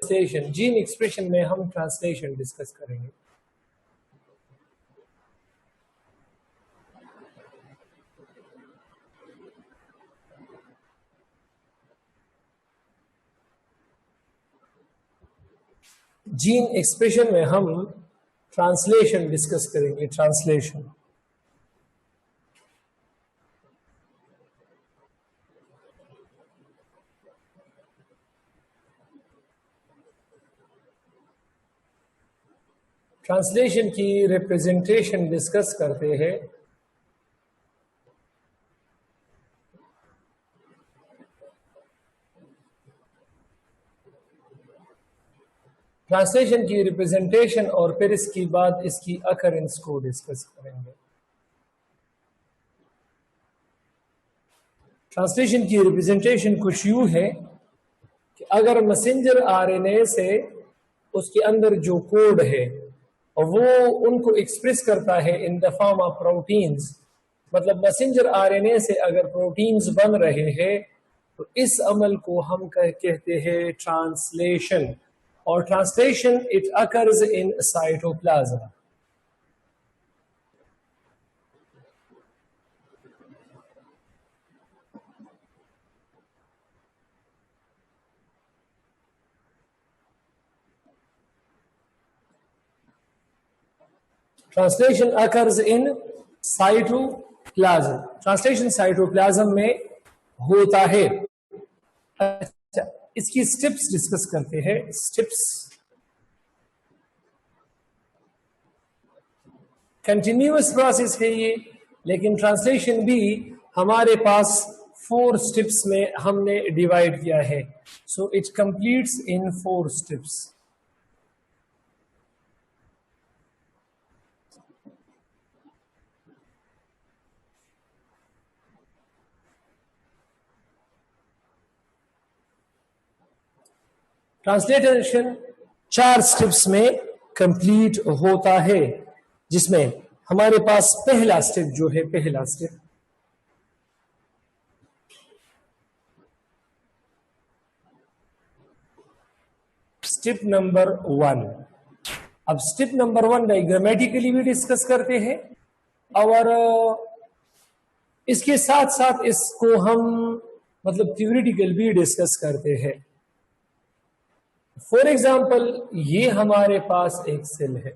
Translation, gene expression में हम translation discuss करेंगे। जीन एक्सप्रेशन में हम ट्रांसलेशन डिस्कस करेंगे। ट्रांसलेशन, ट्रांसलेशन की रिप्रेजेंटेशन डिस्कस करते हैं। ट्रांसलेशन की रिप्रेजेंटेशन और फिर इसके बाद इसकी अकरेंस को डिस्कस करेंगे। ट्रांसलेशन की रिप्रेजेंटेशन कुछ यूं है कि अगर मैसेंजर आरएनए से उसके अंदर जो कोड है और वो उनको एक्सप्रेस करता है in the form of proteins, मतलब मैसेंजर आरएनए से अगर प्रोटीन्स बन रहे हैं तो इस अमल को हम कहते हैं ट्रांसलेशन। और translation it occurs in cytoplasm. Translation occurs in cytoplasm. Translation cytoplasm में होता है। अच्छा, इसकी स्टेप्स डिस्कस करते हैं। स्टेप्स, कंटिन्यूअस प्रोसेस है ये, लेकिन ट्रांसलेशन भी हमारे पास 4 स्टेप्स में हमने डिवाइड किया है। So it completes in 4 steps. Translation 4 steps में कंप्लीट होता है, जिसमें हमारे पास पहला स्टेप जो है, पहला स्टेप स्टेप नंबर 1। अब स्टेप नंबर 1 डायग्रामेटिकली भी डिस्कस करते हैं और इसके साथ साथ इसको हम मतलब थ्योरेटिकल भी डिस्कस करते हैं। फॉर एग्जाम्पल, ये हमारे पास एक सेल है,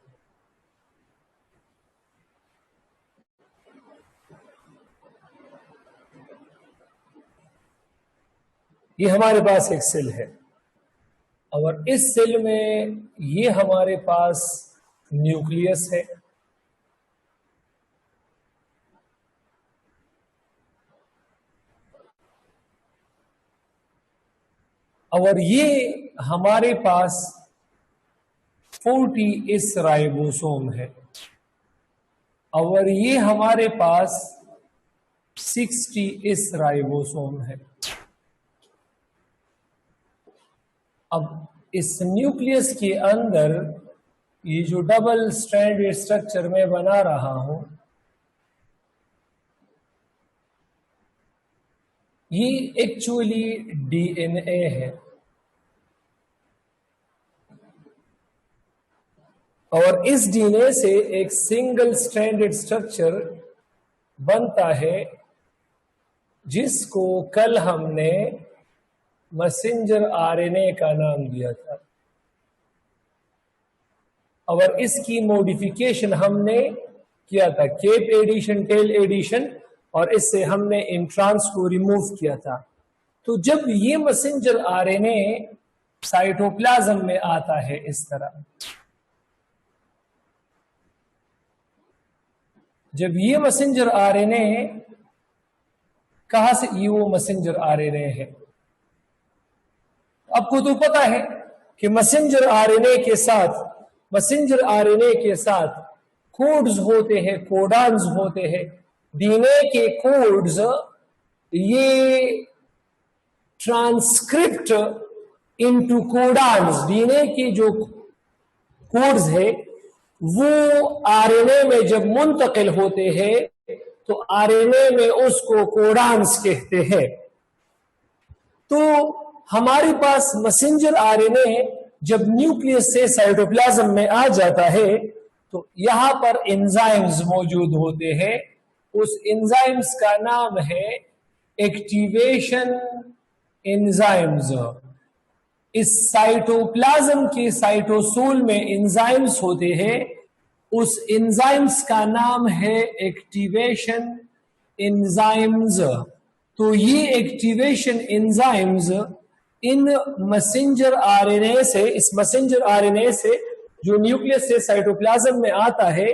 ये हमारे पास एक सेल है और इस सेल में ये हमारे पास न्यूक्लियस है और ये हमारे पास 40 इस राइबोसोम है और ये हमारे पास 60 इस राइबोसोम है। अब इस न्यूक्लियस के अंदर ये जो डबल स्ट्रैंडेड स्ट्रक्चर में बना रहा हूं, ये एक्चुअली डीएनए है और इस डीएनए से एक सिंगल स्ट्रैंडेड स्ट्रक्चर बनता है जिसको कल हमने मैसेंजर आरएनए का नाम दिया था और इसकी मॉडिफिकेशन हमने किया था, केप एडिशन, टेल एडिशन, और इससे हमने इंट्रांस को रिमूव किया था। तो जब ये मैसेंजर आरएनए साइटोप्लाज्म में आता है इस तरह, जब ये मैसेंजर आरएनए, कहां से ये वो मैसेंजर आरएनए है, आपको तो पता है कि मैसेंजर आरएनए के साथ कोड्स होते हैं, कोडान्स होते हैं। डीएनए के कोड्स ये ट्रांसक्रिप्ट इनटू कोडान्स, डीएनए के जो कोड्स है वो आरएनए में जब मुंतकिल होते हैं तो आरएनए में उसको कोडान्स कहते हैं। तो हमारे पास मैसेंजर आरएनए जब न्यूक्लियस से साइटोप्लाज्म में आ जाता है तो यहां पर एंजाइम्स मौजूद होते हैं। उस एंजाइम्स का नाम है एक्टिवेशन एंजाइम्स। इस साइटोप्लाज्म के साइटोसोल में एंजाइम्स होते हैं, उस एंजाइम्स का नाम है एक्टिवेशन एंजाइम्स। तो ये एक्टिवेशन एंजाइम्स इन मैसेंजर आरएनए से, इस मैसेंजर आरएनए से जो न्यूक्लियस से साइटोप्लाज्म में आता है,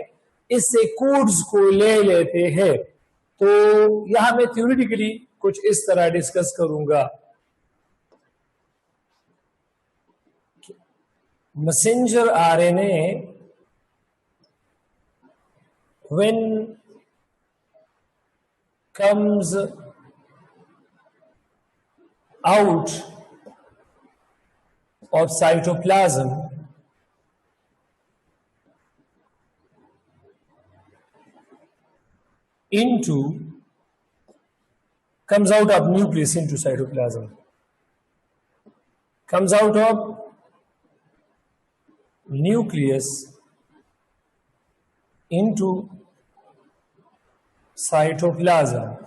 इससे कोड्स को ले लेते हैं। तो यहां मैं थ्योरेटिकली कुछ इस तरह डिस्कस करूंगा। Messenger RNA when comes out of cytoplasm comes out of nucleus into cytoplasm, comes out of nucleus into cytoplasm.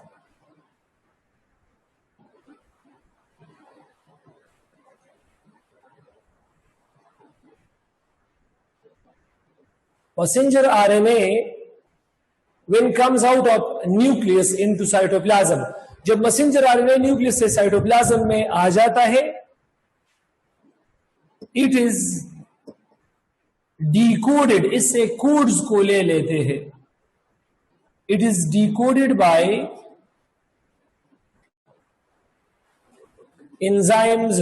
Messenger RNA when comes out of nucleus into cytoplasm, जब मैसेंजर आरएनए न्यूक्लियस से cytoplasm में आ जाता है, it is decoded, इससे codes को ले लेते हैं। It is decoded by enzymes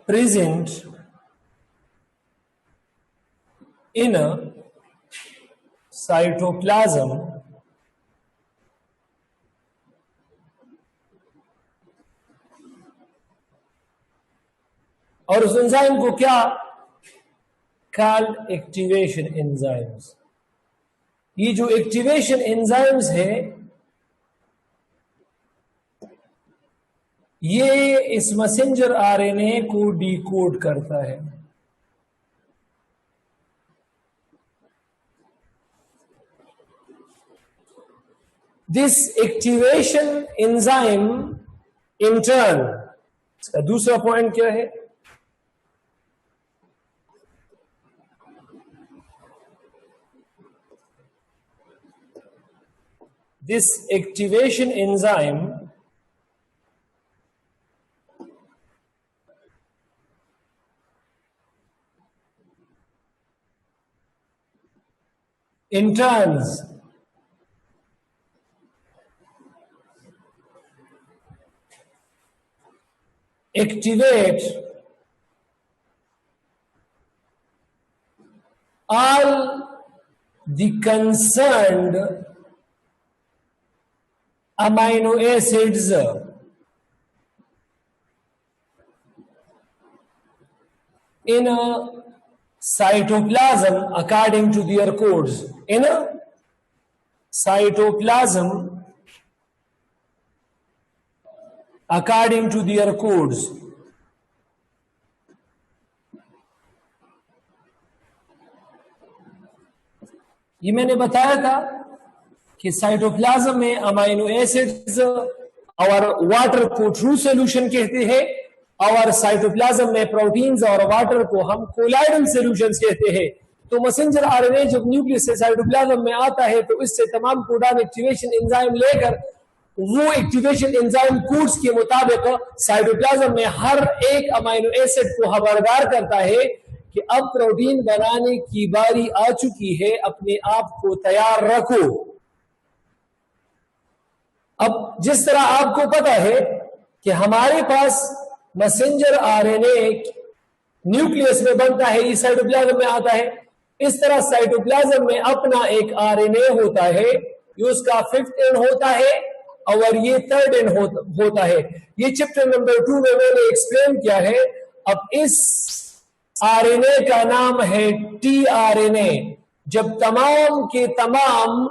present in a cytoplasm और उस एंजाइम को क्या कॉल्ड एक्टिवेशन एंजाइम्स। ये जो एक्टिवेशन एंजाइम्स है, ये इस मैसेंजर आरएनए को डिकोड करता है। This activation enzyme in turn, इसका दूसरा पॉइंट क्या है, this activation enzyme in turns activate all the concerned amino acids in a cytoplasm according to their codes. In a cytoplasm according to their codes. ये मैंने बताया था कि cytoplasm में अमाइनो एसिड्स और वाटर को ट्रू सॉल्यूशन कहते हैं, और साइटोप्लाज्म में प्रोटीन्स और वाटर को हम कोलाइडल सॉल्यूशंस कहते हैं। तो मैसेंजर आरएनए जब न्यूक्लियस से साइटोप्लाज्म में आता है तो इससे तमाम कोडान एक्टिवेशन एंजाइम लेकर वो एक्टिवेशन एंजाइम कोड्स के मुताबिक साइटोप्लाज्म में हर एक अमाइनो एसिड को खबरदार करता है कि अब प्रोटीन बनाने की बारी आ चुकी है, अपने आप को तैयार रखो। अब जिस तरह आपको पता है कि हमारे पास मैसेंजर आरएनए न्यूक्लियस में बनता है, ये साइटोप्लाज्म में आता है, इस तरह साइटोप्लाज्म में अपना एक आरएनए होता है, ये उसका 5th एंड होता है और ये 3rd एंड होता है। ये चैप्टर नंबर 2 में मैंने एक्सप्लेन किया है। अब इस आरएनए का नाम है टीआरएनए। जब तमाम के तमाम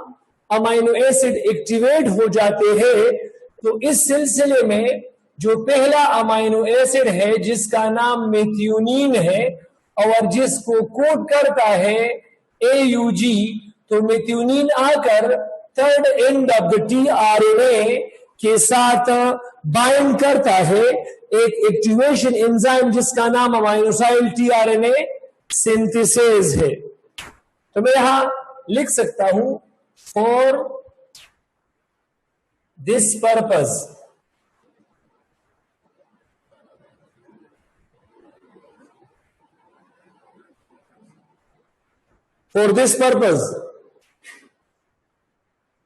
अमाइनो एसिड एक्टिवेट हो जाते हैं तो इस सिलसिले में जो पहला अमाइनो एसिड है जिसका नाम मेथियोनिन है और जिसको कोड करता है AUG, तो मेथियोनिन आकर third end of the tRNA के साथ बाइंड करता है एक एक्टिवेशन एंजाइम जिसका नाम अमाइनोसाइल tRNA सिंथेसेस है। तो मैं यहां लिख सकता हूं for this purpose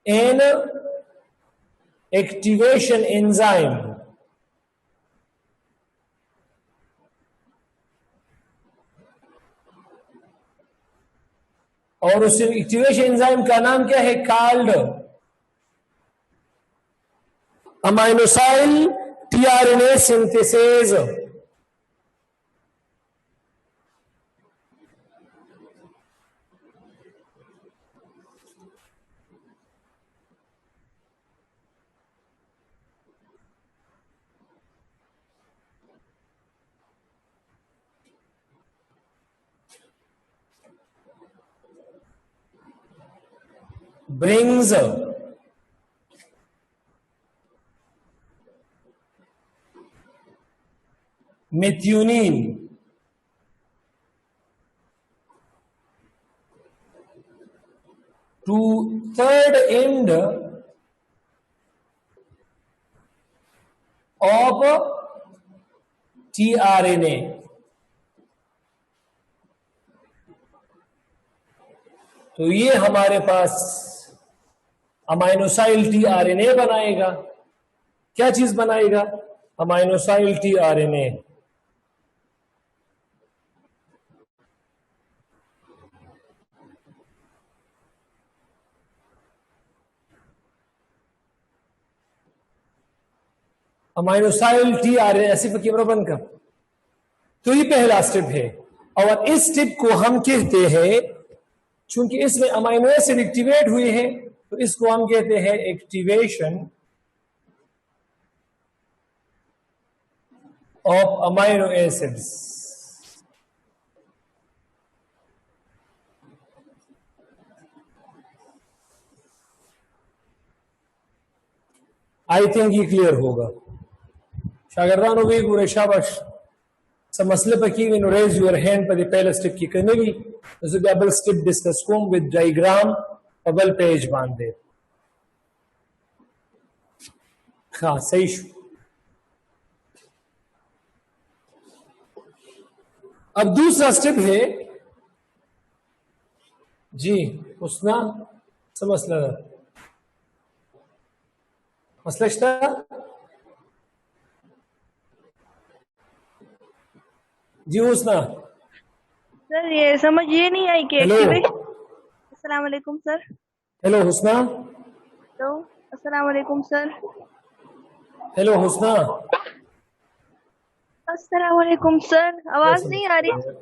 an activation enzyme और उस एक्टिवेशन एंजाइम का नाम क्या है? Called aminoacyl tRNA synthetases. brings methionine to third end of tRNA। तो ये हमारे पास अमाइनोसाइल tRNA बनाएगा। क्या चीज बनाएगा? अमाइनोसाइल tRNA। अमाइनोसाइल tRNA ऐसे पर कैमरा बंद कर। तो ये पहला स्टेप है और इस स्टेप को हम कहते हैं, चूंकि इसमें अमाइनो एसिड एक्टिवेट हुए हैं तो इसको हम कहते हैं activation of amino acids. I think ये क्लियर होगा। शागिर्दान हो गई पूरे शाबाश। सब मसले पर की रेज यूर हैंड पर पहले स्टेप की करने की डबल स्टेप डिस्कस कोम विद डायग्राम और बल पेज बांध दे। हाँ सही। अब दूसरा स्टेप है जी उसना समझ लगा मसला जी उसना सर ये समझ ये नहीं आई कि अस्सलाम वालेकुम सर। हेलो हुस्ना। हेलो अस्सलाम वालेकुम सर। हेलो हुस्ना। अस्सलाम वालेकुम सर। आवाज नहीं आ रही।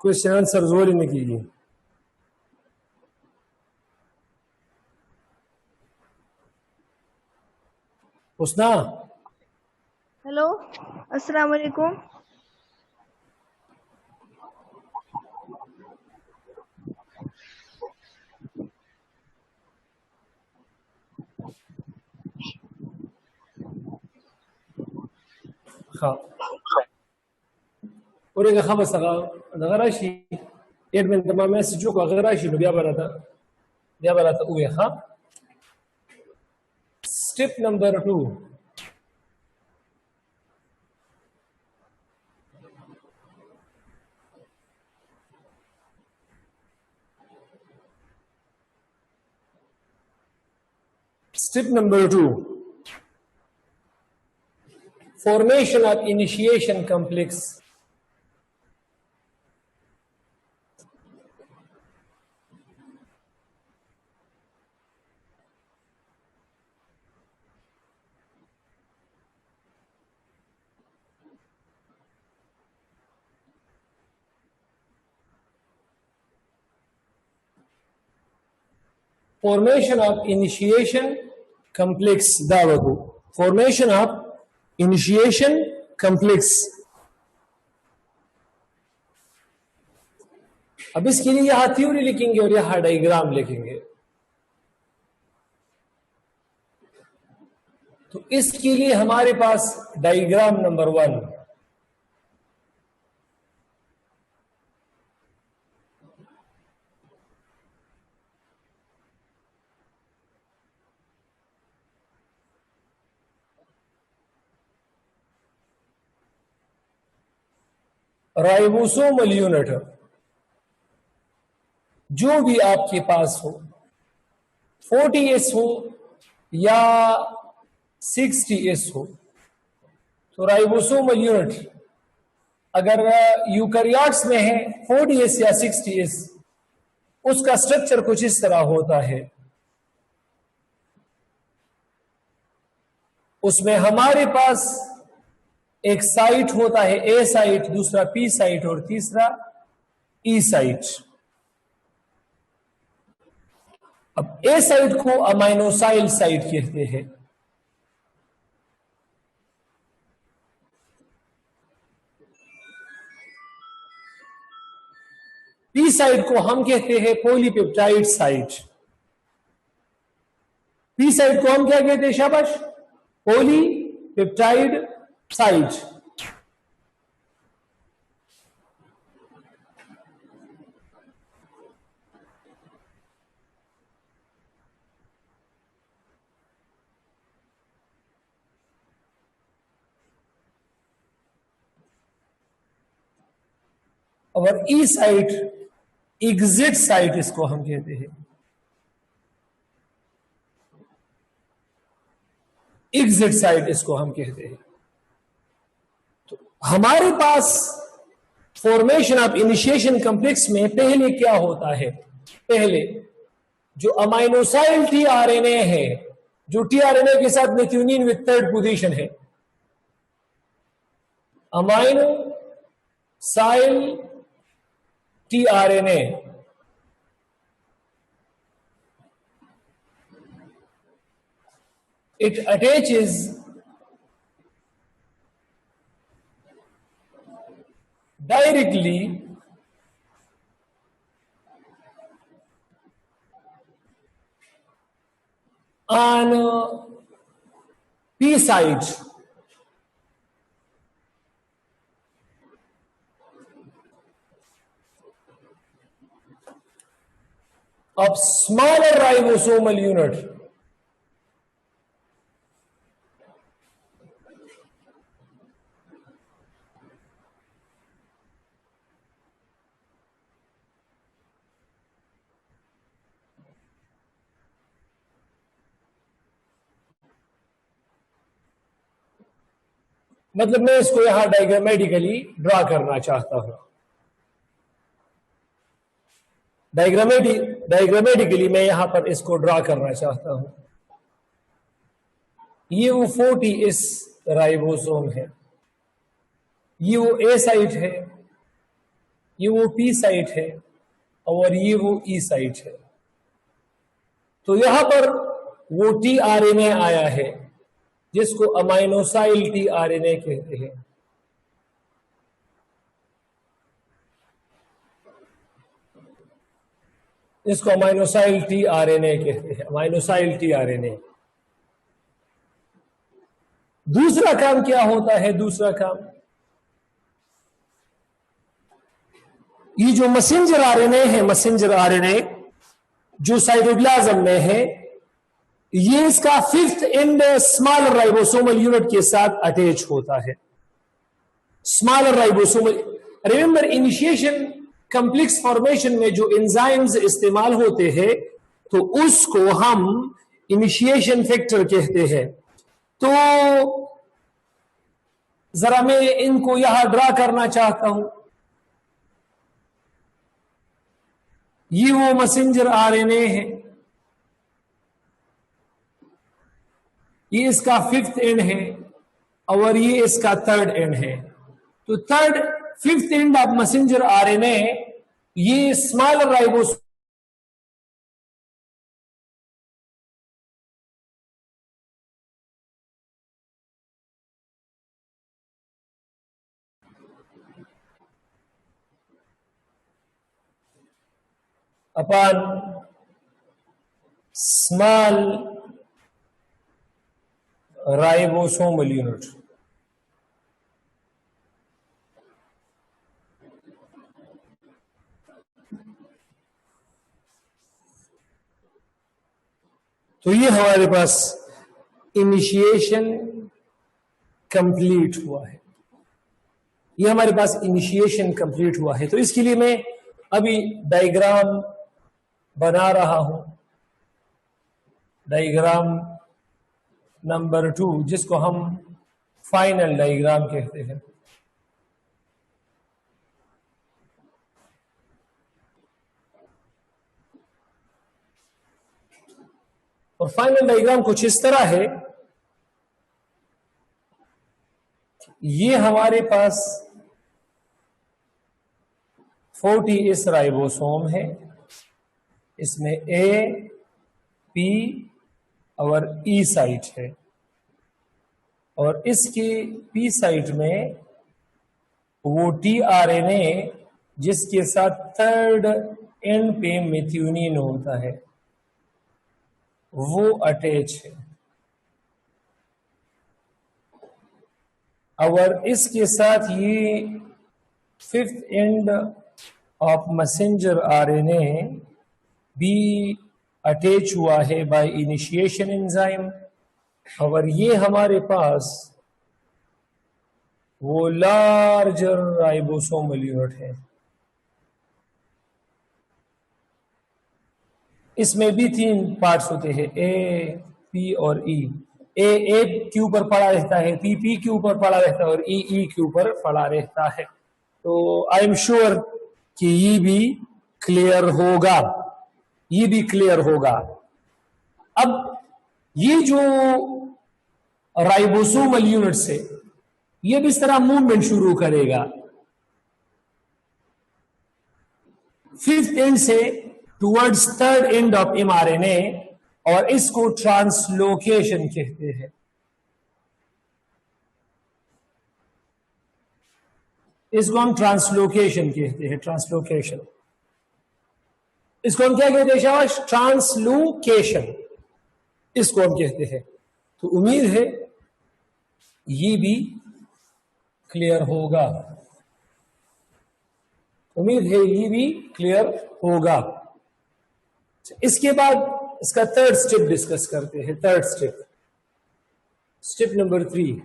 क्वेश्चन आंसर जोरी नहीं कीगी। हुस्ना। हेलो अस्सलाम वालेकुम। हाँ और एक खबर सगा नगराशी एड में तमाम मैसेजों को नगराशी बिया बना था उवे। हाँ step number 2 Step number 2, formation of initiation complex. Formation of initiation complex दावतु, formation of initiation complex. अब इसके लिए यहां थ्योरी लिखेंगे और यहां डायग्राम लिखेंगे। तो इसके लिए हमारे पास डायग्राम नंबर 1, राइबोसोमल यूनिट जो भी आपके पास हो, 40S हो या 60S हो, तो राइबोसोमल यूनिट अगर यूकैरियोट्स में है 40S या 60S, उसका स्ट्रक्चर कुछ इस तरह होता है। उसमें हमारे पास एक साइट होता है, ए साइट, दूसरा पी साइट और तीसरा ई साइट। अब ए साइट को अमाइनोसाइल साइट कहते हैं, पी साइट को हम कहते हैं पॉलीपेप्टाइड साइट। पी साइट को हम क्या कहते हैं शाबाश? Polypeptide site. और ई साइट, एग्जिट साइट इसको हम कहते हैं। एग्जिट साइट इसको हम कहते हैं। तो हमारे पास फॉर्मेशन ऑफ इनिशिएशन कॉम्प्लेक्स में पहले क्या होता है? पहले जो अमाइनोसाइल टीआरएनए है, जो टीआरएनए के साथ मेथियोनिन विद थर्ड पोजीशन है, अमाइनोसाइल tRNA, it attaches directly on P side of smaller ribosomal unit. मतलब मैं इसको यहां डायग्रामेटिकली ड्रा करना चाहता हूं। डायग्रामेटिकली मैं यहां पर इसको ड्रा करना चाहता हूं। ये वो 40S राइबोसोम है, ये वो ए साइट है, ये वो पी साइट है और ये वो ई साइट है। तो यहां पर वो टीआरएनए आया है जिसको अमाइनोसाइल टीआरएनए कहते हैं। इसको अमाइनोसाइल टीआरएनए कहते हैं, अमाइनोसाइल टीआरएनए। दूसरा काम क्या होता है? दूसरा काम, ये जो मैसेंजर आरएनए है, मैसेंजर आरएनए जो साइटोप्लाज्म में है, ये इसका 5th and smaller ribosomal unit के साथ अटैच होता है। Smaller ribosomal, remember initiation complex formation में जो एंजाइम्स इस्तेमाल होते हैं तो उसको हम इनिशिएशन फैक्टर कहते हैं। तो जरा मैं इनको यहां ड्रा करना चाहता हूं। ये वो मैसेंजर आरएनए है, ये इसका 5th एंड है और ये इसका 3rd एंड है। तो 5th end of messenger RNA ये smaller ribosome upon small ribosomal unit. तो ये हमारे पास इनिशिएशन कंप्लीट हुआ है, ये हमारे पास इनिशिएशन कंप्लीट हुआ है। तो इसके लिए मैं अभी डायग्राम बना रहा हूं, डायग्राम नंबर 2, जिसको हम फाइनल डायग्राम कहते हैं। और फाइनल डायग्राम कुछ इस तरह है, ये हमारे पास 40 इस राइबोसोम है, इसमें ए, पी और ई साइट है, और इसकी पी साइट में वो टीआरएनए जिसके साथ थर्ड एंड पे मेथियोनिन होता है वो अटैच है, और इसके साथ ये fifth and of messenger RNA भी अटैच हुआ है बाय इनिशिएशन एंजाइम। और ये हमारे पास वो लार्जर राइबोसोमल यूनिट है, इसमें भी 3 पार्ट्स होते हैं, ए, पी और ई। ए के ऊपर पड़ा रहता है, पी के ऊपर पड़ा रहता है, और ई के ऊपर पड़ा रहता है। तो आई एम श्योर कि ये भी क्लियर होगा, ये भी क्लियर होगा। अब ये जो राइबोसोमल यूनिट से ये भी इस तरह मूवमेंट शुरू करेगा, फिफ्थ एंड से towards third end of mRNA, और इसको ट्रांसलोकेशन कहते हैं। इसको हम ट्रांसलोकेशन कहते हैं, ट्रांसलोकेशन। इसको हम क्या कहते हैं शाबाश? ट्रांसलोकेशन, इसको हम कहते हैं। तो उम्मीद है ये भी क्लियर होगा, उम्मीद है ये भी क्लियर होगा। इसके बाद इसका थर्ड स्टेप डिस्कस करते हैं। Third step, step number 3।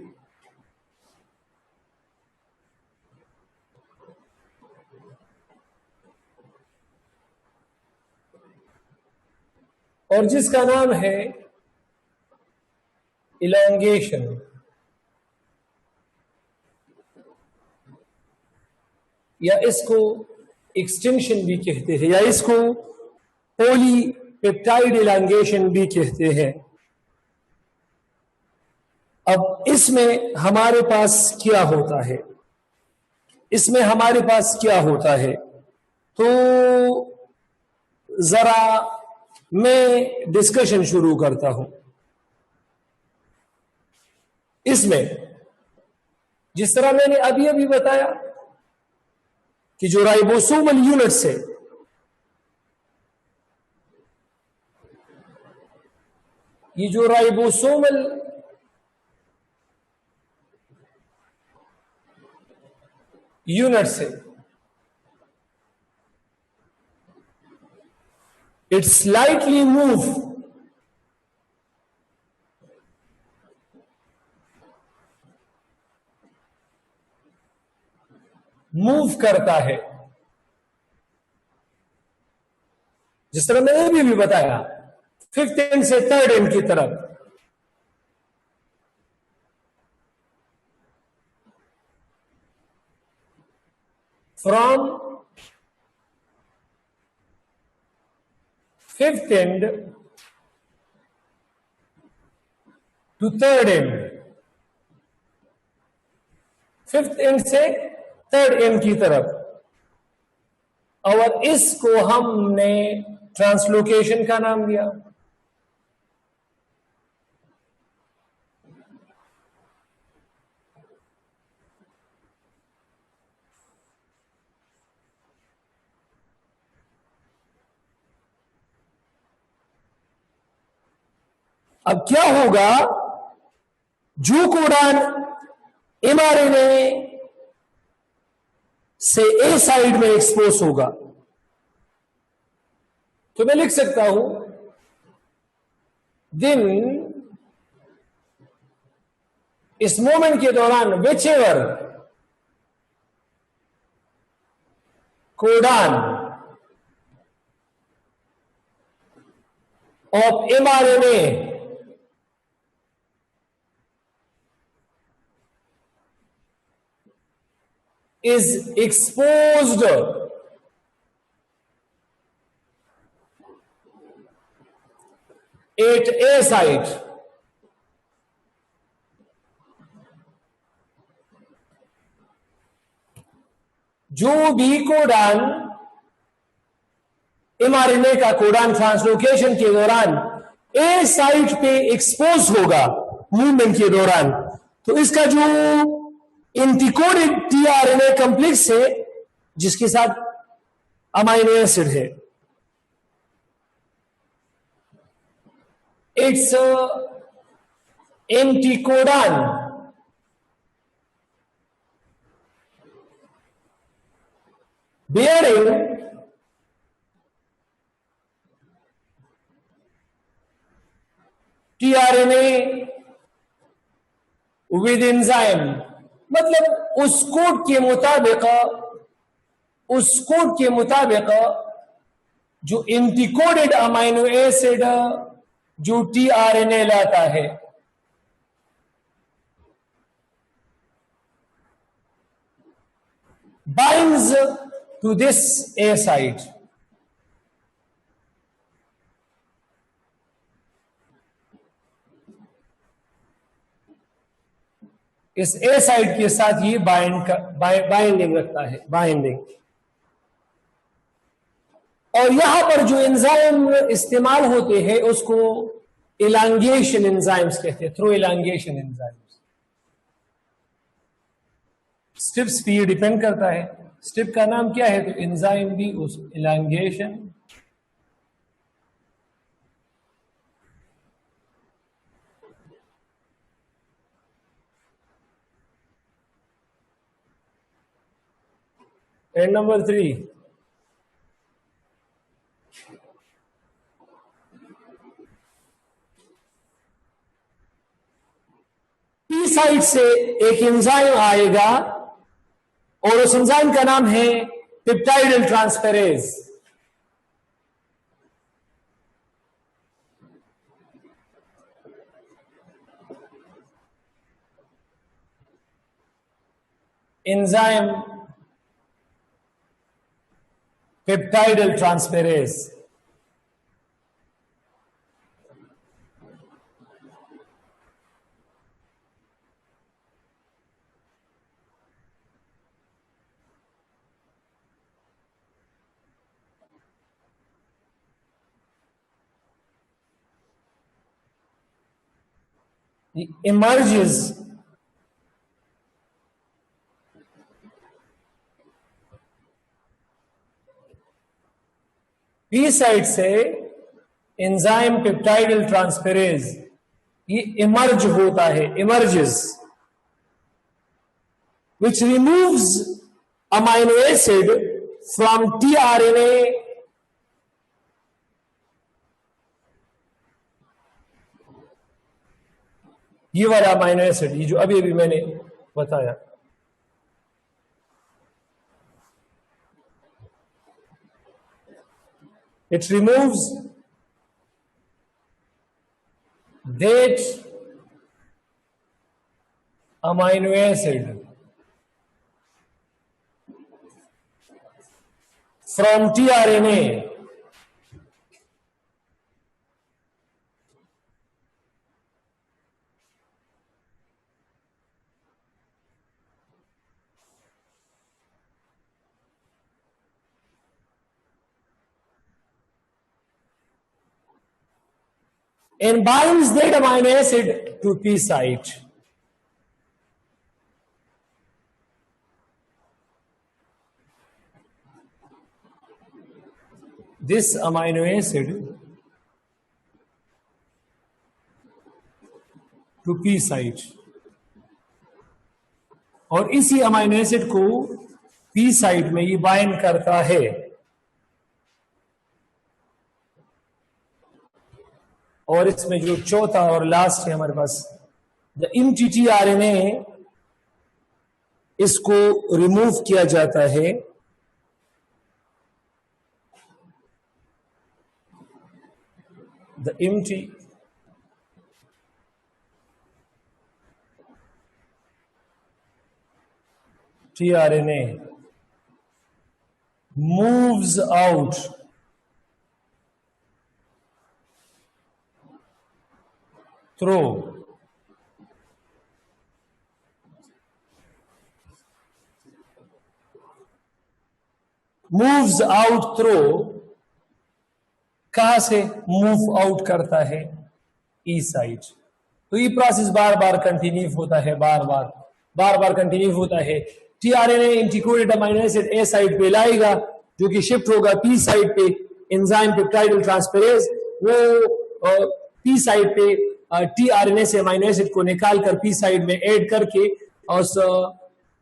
और जिसका नाम है इलांगेशन, या इसको एक्सटेंशन भी कहते हैं, या इसको पॉलीपेप्टाइड इलांगेशन भी कहते हैं। अब इसमें हमारे पास क्या होता है, इसमें हमारे पास क्या होता है, तो जरा मैं डिस्कशन शुरू करता हूं। इसमें जिस तरह मैंने अभी अभी बताया कि जो राइबोसोमल यूनिट्स है, ये जो राइबोसोमल यूनिट्स है, it slightly मूव करता है, जिस तरह मैंने भी बताया, फिफ्थ एंड से थर्ड एंड की तरफ। From fifth end to third end, fifth end से थर्ड एंड की तरफ। और इसको हमने ट्रांसलोकेशन का नाम दिया। अब क्या होगा, जो कोडान mRNA से ए साइड में एक्सपोज होगा, तो मैं लिख सकता हूं दिन इस मोमेंट के दौरान which ever codon of mRNA is exposed at A site, जो भी कोडान mRNA का कोडान ट्रांसलोकेशन के दौरान ए साइट पे एक्सपोज होगा मूवमेंट के दौरान, तो इसका जो इंटिकोडेड टीआरएनए कॉम्प्लेक्स है जिसके साथ अमाइनो एसिड है, it's एंटीकोडान bearing tRNA with enzyme, मतलब उस कोड के मुताबिक जो इंटिकोडेड अमाइनो एसिड जो टीआरएनए लाता है, binds to this A site. इस ए साइट के साथ ये बाइंडिंग रखता है, बाइंडिंग। और यहां पर जो एंजाइम इस्तेमाल होते हैं उसको इलांगेशन एंजाइम्स कहते हैं, थ्रू इलांगेशन एंजाइम्स। स्टेप्स पे ये डिपेंड करता है, स्टेप का नाम क्या है, तो एंजाइम भी उस elongation and number 3 P side से एक एंजाइम आएगा और उस एंजाइम का नाम है peptidyl transferase. Enzyme peptidyl transferase. He emerges P side से एंजाइम पेप्टाइडल ट्रांसफेरेज ये इमर्ज होता है, emerges, which removes amino acid from tRNA ये वाला अमाइनो एसिड, ये जो अभी अभी मैंने बताया, it removes that amino acid from tRNA and binds that amino acid to P site. This amino acid to P site, और इसी अमाइनो एसिड को पी साइट में ये बाइंड करता है। और इसमें जो चौथा और लास्ट है हमारे पास द एमटीटी आरएनए, इसको रिमूव किया जाता है the empty tRNA moves out through कहां से मूव आउट करता है? ई साइड। तो ये प्रोसेस बार बार कंटिन्यू होता है, बार बार कंटिन्यू होता है। TRNA integrated amino acid A side पे लाएगा, जो कि शिफ्ट होगा पी साइड पे। एंजाइम पेप्टाइडल ट्रांसफेरेज वो पी साइड पे टीआरएनए से अमीनो एसिड को निकाल कर पी साइड में ऐड करके और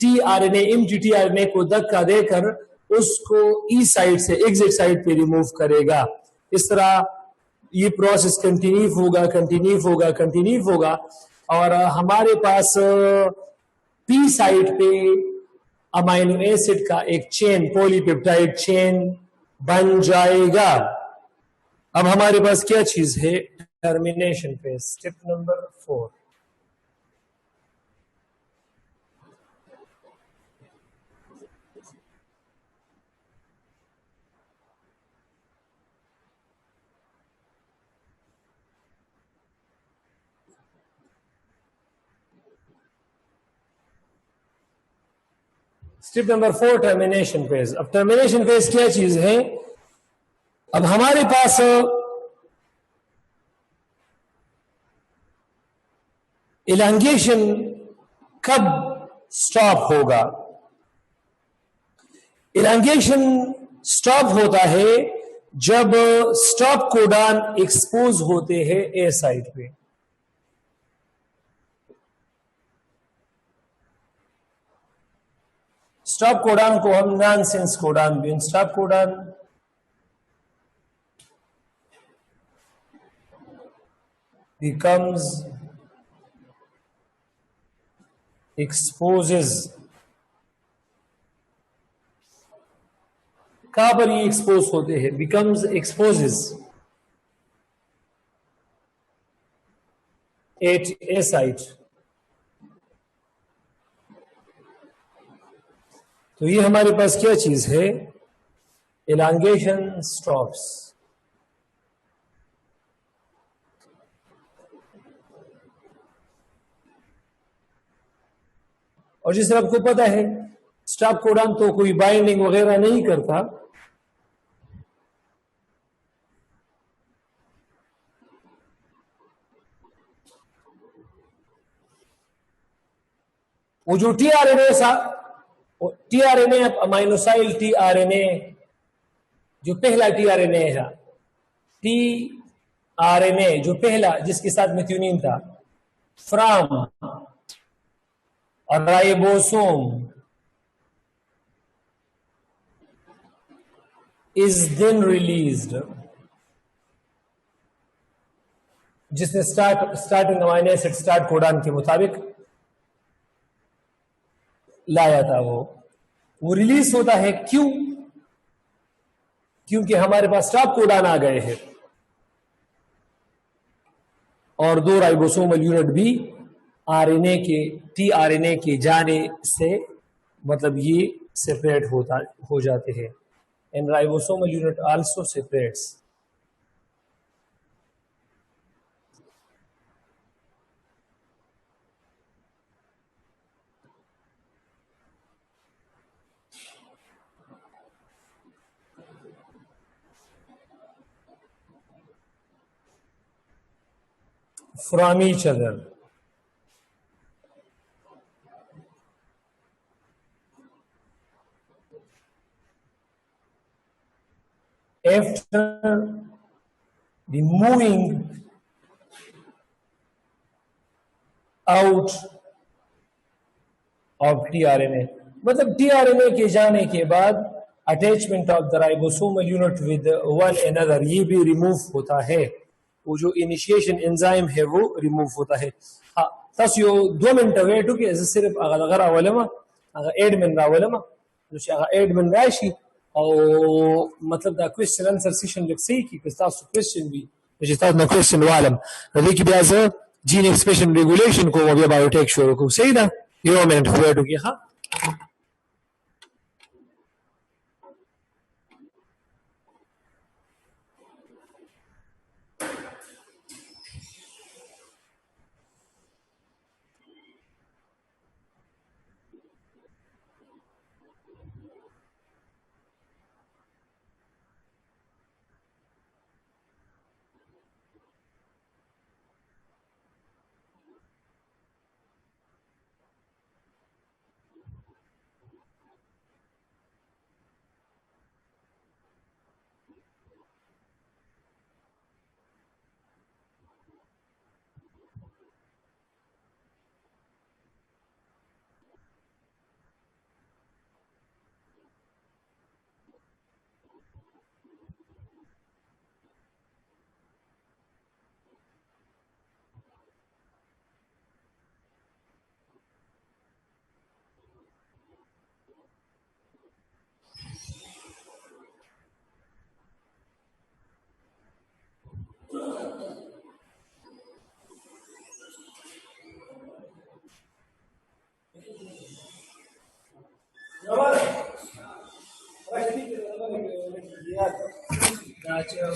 टीआरएनए एमटीटीआरएनए को धक्का देकर उसको ई साइड से एग्जिट साइड पे रिमूव करेगा। इस तरह ये प्रोसेस कंटिन्यू होगा और हमारे पास पी साइड पे अमाइनो एसिड का एक चेन, पॉलीपेप्टाइड चेन बन जाएगा। अब हमारे पास क्या चीज है? Termination phase, step number 4। Step number 4, termination phase. अब टर्मिनेशन फेज क्या चीज है? अब हमारे पास इलांगेशन कब स्टॉप होगा? इलांगेशन स्टॉप होता है जब स्टॉप कोडॉन एक्सपोज होते हैं ए साइड पे। स्टॉप कोडॉन को हम नॉनसेंस कोडॉन भी, स्टॉप कोडॉन becomes exposes, कहां पर ये एक्सपोज होते हैं? becomes exposes at a site। तो ये हमारे पास क्या चीज है? Elongation stops. और जिस तरह आपको पता है स्टॉप कोडॉन तो कोई बाइंडिंग वगैरह नहीं करता, वो जो टीआरएनए अमाइनोसाइल टीआरएनए, जो पहला टीआरएनए है, टीआरएनए जो पहला जिसके साथ मेथियोनिन था, फ्रॉम और राइबोसोम is then released, जिसने starting amino acid start codon के मुताबिक लाया था, वो रिलीज होता है। क्यों? क्योंकि हमारे पास स्टॉप कोडॉन आ गए हैं और 2 राइबोसोमल यूनिट भी आरएनए के टीआरएनए के जाने से मतलब ये सेपरेट हो जाते हैं। And ribosomal unit also separates. from each other। After removing out of tRNA, मतलब टीआरएनए के जाने के बाद attachment of the ribosomal unit with one another, ये भी रिमूव होता है, वो जो इनिशिएशन एंजाइम है वो रिमूव होता है. हाँ तस यो 2 मिनट वेट की सिर्फ अगर रावलमा अगर एडमिन रावलमा जो अगर एडमिन राशि और मतलब दा क्वेश्चन आंसर सेशन लग सही की तासु क्वेश्चन भी जो तासु ना क्वेश्चन वालम लेकिन ब्याज जीन एक्सप्रेशन रेगुलेशन को वो बायोटेक शुरू को सही दा यो मिनट वेट की. हाँ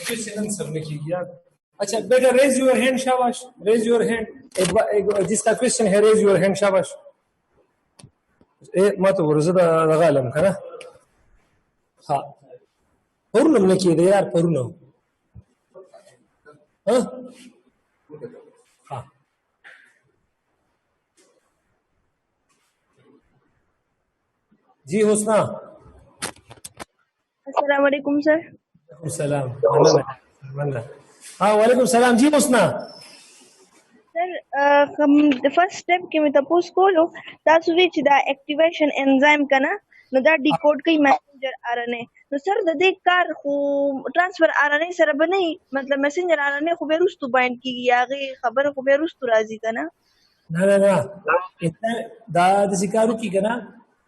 क्वेश्चन आंसर लिखिए. अच्छा बेटा रेज योर हैंड, शाबाश रेज योर हैंड. एक जिसका क्वेश्चन है रेज योर हैंड, शाबाश. मत वरज़दा रगालम कना. हाँ पूर्णम लिखिए दे यार, पूर्णम. हाँ हाँ जी हुस्ना. अस्सलाम वालेकुम सर. सलाम. हाँ वालेकुम सलाम जी हुस्ना. सर फर्स्ट स्टेप के में तपोस कोलो तासु विच द एक्टिवेशन एंजाइम कना नो दा डिकोड कई मैसेंजर आरएनए नो सर द दे कार खो ट्रांसफर आरएनए सर बने मतलब मैसेंजर आरएनए खो बेरुस्तु बाइंड की यागे खबर खो बेरुस्तु राजी कना ना ना ना दा दिसिकारू की कना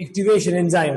एक्टिवेशन एंजाइम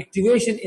एक्टिवेशन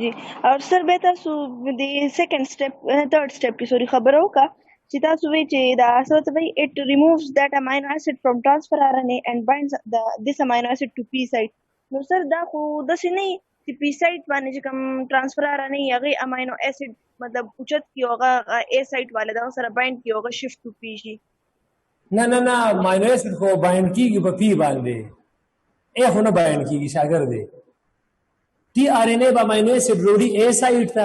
जी और सर बेहतर सु the second step third step की सॉरी खबर हो का चिता सुवे चे दा so the way it removes that amino acid from transfer RNA and binds this amino acid to P site. No sir da को दस नहीं कि P site माने जो कम ट्रांसफर RNA या गई amino acid मतलब उचित की होगा A site वाले दा सर bind की होगा shift to P जी. ना ना ना amino acid को bind की कि P बांधे ए होना bind की शागर the T R N A बामाइनो एसिड रोडी ए साइड था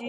जी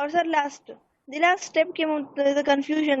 और सर the last step के the confusion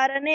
RNA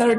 third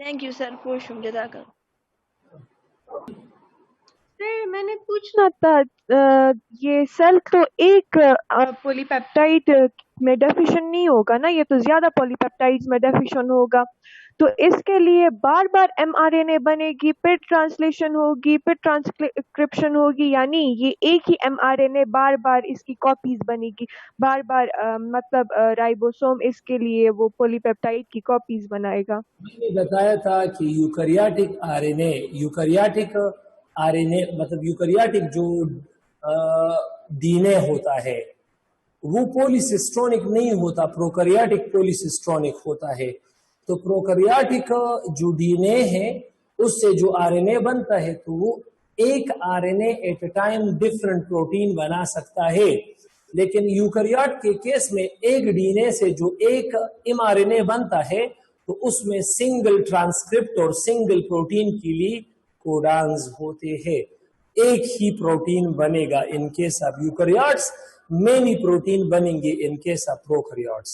thank you sir पोशुम जदाकर सर मैंने पूछना था ये सेल तो एक पॉलीपेप्टाइड में डेफिशिएंट नहीं होगा ना, ये तो ज्यादा पॉलीपेप्टाइड्स में डेफिशिएंट होगा, तो इसके लिए बार बार mRNA बनेगी, फिर ट्रांसलेशन होगी, फिर ट्रांसक्रिप्शन होगी, यानी ये एक ही mRNA बार बार इसकी कॉपीज बनेगी बार बार, मतलब राइबोसोम इसके लिए वो पॉलीपेप्टाइड की कॉपीज बनाएगा। मैंने बताया था कि यूकैरियोटिक आरएनए मतलब यूकैरियोटिक जो डीएनए होता है वो पॉलीसिस्ट्रोनिक नहीं होता, प्रोकैरियोटिक पॉलीसिस्ट्रोनिक होता है, तो प्रोकैरियोटिक जो डीएनए है उससे जो आरएनए बनता है तो वो एक RNA at a time different protein बना सकता है, लेकिन यूकैरियोट के केस में एक डीएनए से जो एक एमआरएनए बनता है तो उसमें सिंगल ट्रांसक्रिप्ट और सिंगल प्रोटीन के लिए कोडान्स होते हैं, एक ही प्रोटीन बनेगा in case of eukaryotes, many protein बनेंगे इन केस ऑफ प्रोकैरियोट्स।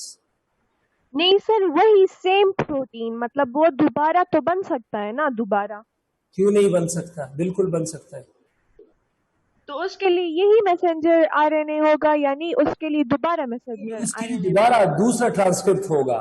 नहीं सर वही सेम प्रोटीन, मतलब वो दोबारा तो बन सकता है ना, दोबारा क्यों नहीं बन सकता, बिल्कुल बन सकता है, तो उसके लिए यही मैसेंजर आरएनए होगा, यानी उसके लिए दोबारा मैसेंजर दोबारा दूसरा ट्रांसक्रिप्ट होगा,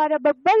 para babbal